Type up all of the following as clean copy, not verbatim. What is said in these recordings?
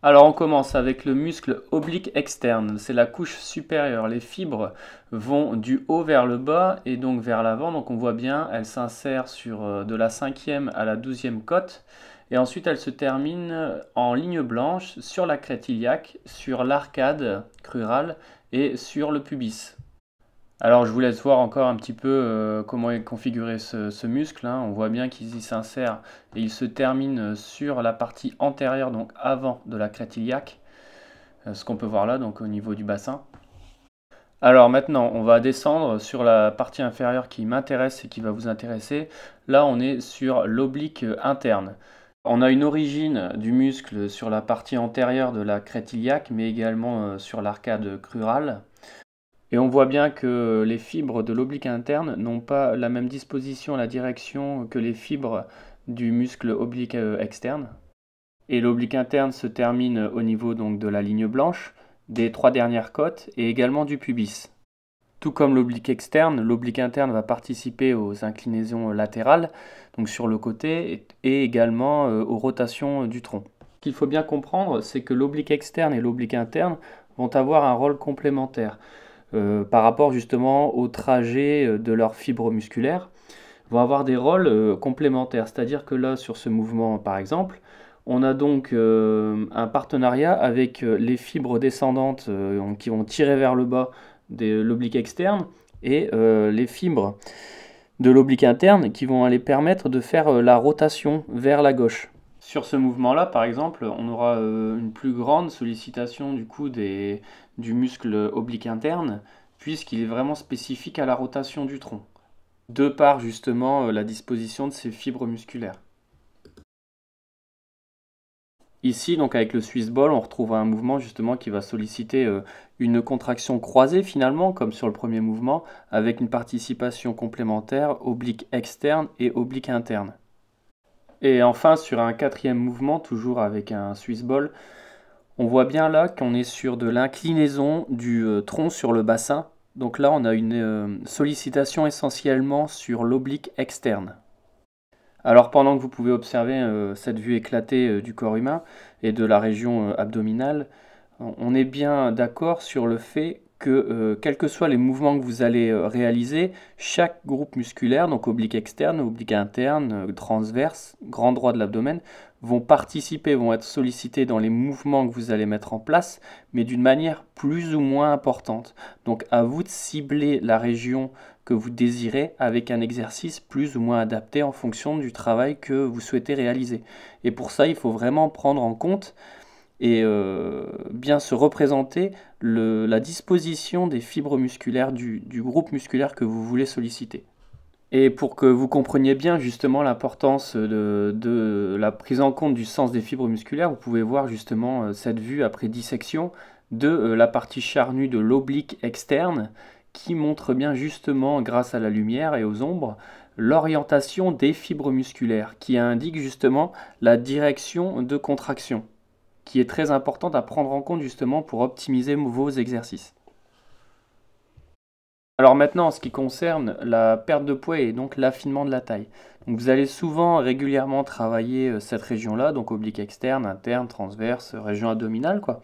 Alors on commence avec le muscle oblique externe, c'est la couche supérieure. Les fibres vont du haut vers le bas et donc vers l'avant. Donc on voit bien, elle s'insère sur de la 5e à la 12e côte. Et ensuite elle se termine en ligne blanche sur la crête iliaque, sur l'arcade crurale et sur le pubis. Alors je vous laisse voir encore un petit peu comment est configuré ce muscle, hein. On voit bien qu'il s'insère et il se termine sur la partie antérieure, donc avant de la crête iliaque, ce qu'on peut voir là, donc au niveau du bassin. Alors maintenant, on va descendre sur la partie inférieure qui m'intéresse et qui va vous intéresser. Là, on est sur l'oblique interne. On a une origine du muscle sur la partie antérieure de la crête iliaque, mais également sur l'arcade crurale. Et on voit bien que les fibres de l'oblique interne n'ont pas la même disposition, la direction que les fibres du muscle oblique externe. Et l'oblique interne se termine au niveau donc de la ligne blanche, des 3 dernières côtes et également du pubis. Tout comme l'oblique externe, l'oblique interne va participer aux inclinaisons latérales, donc sur le côté, et également aux rotations du tronc. Ce qu'il faut bien comprendre, c'est que l'oblique externe et l'oblique interne vont avoir un rôle complémentaire. Par rapport justement au trajet de leurs fibres musculaires, vont avoir des rôles complémentaires. C'est-à-dire que là, sur ce mouvement par exemple, on a donc un partenariat avec les fibres descendantes qui vont tirer vers le bas de l'oblique externe et les fibres de l'oblique interne qui vont aller permettre de faire la rotation vers la gauche. Sur ce mouvement-là, par exemple, on aura une plus grande sollicitation du coup du muscle oblique interne, puisqu'il est vraiment spécifique à la rotation du tronc, de par justement la disposition de ces fibres musculaires. Ici, donc avec le Swiss ball, on retrouve un mouvement justement qui va solliciter une contraction croisée finalement, comme sur le premier mouvement, avec une participation complémentaire oblique externe et oblique interne. Et enfin, sur un 4e mouvement, toujours avec un Swiss ball, on voit bien là qu'on est sur de l'inclinaison du tronc sur le bassin. Donc là, on a une sollicitation essentiellement sur l'oblique externe. Alors pendant que vous pouvez observer cette vue éclatée du corps humain et de la région abdominale, on est bien d'accord sur le fait que quels que soient les mouvements que vous allez réaliser, chaque groupe musculaire, donc oblique externe, oblique interne, transverse, grand droit de l'abdomen, vont participer, vont être sollicités dans les mouvements que vous allez mettre en place, mais d'une manière plus ou moins importante. Donc à vous de cibler la région que vous désirez avec un exercice plus ou moins adapté en fonction du travail que vous souhaitez réaliser. Et pour ça, il faut vraiment prendre en compte et bien se représenter la disposition des fibres musculaires du groupe musculaire que vous voulez solliciter. Et pour que vous compreniez bien justement l'importance de la prise en compte du sens des fibres musculaires, vous pouvez voir justement cette vue après dissection de la partie charnue de l'oblique externe qui montre bien justement, grâce à la lumière et aux ombres, l'orientation des fibres musculaires, qui indique justement la direction de contraction, qui est très importante à prendre en compte justement pour optimiser vos exercices. Alors maintenant, en ce qui concerne la perte de poids et donc l'affinement de la taille. Donc vous allez souvent régulièrement travailler cette région-là, donc oblique externe, interne, transverse, région abdominale, quoi.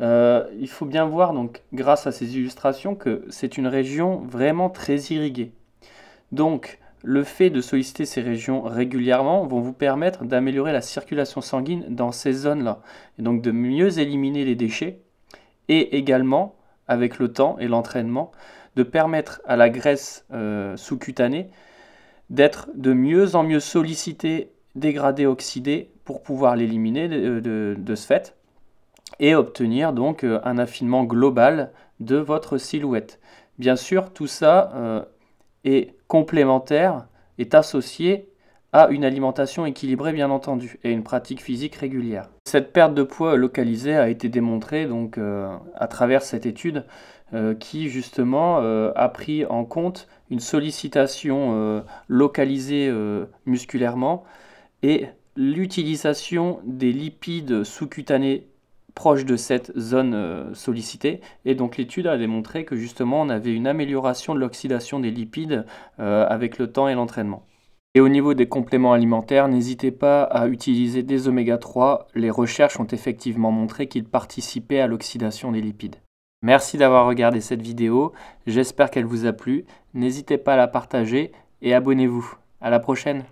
Il faut bien voir, donc, grâce à ces illustrations, que c'est une région vraiment très irriguée. Donc, le fait de solliciter ces régions régulièrement vont vous permettre d'améliorer la circulation sanguine dans ces zones-là, et donc de mieux éliminer les déchets, et également, avec le temps et l'entraînement, de permettre à la graisse sous-cutanée d'être de mieux en mieux sollicitée, dégradée, oxydée, pour pouvoir l'éliminer de ce fait, et obtenir donc un affinement global de votre silhouette. Bien sûr, tout ça est complémentaire, est associé à une alimentation équilibrée bien entendu et une pratique physique régulière. Cette perte de poids localisée a été démontrée donc à travers cette étude qui justement a pris en compte une sollicitation localisée musculairement et l'utilisation des lipides sous-cutanés proche de cette zone sollicitée. Et donc l'étude a démontré que justement on avait une amélioration de l'oxydation des lipides avec le temps et l'entraînement. Et au niveau des compléments alimentaires, n'hésitez pas à utiliser des oméga 3. Les recherches ont effectivement montré qu'ils participaient à l'oxydation des lipides. Merci d'avoir regardé cette vidéo, j'espère qu'elle vous a plu. N'hésitez pas à la partager et abonnez-vous. À la prochaine!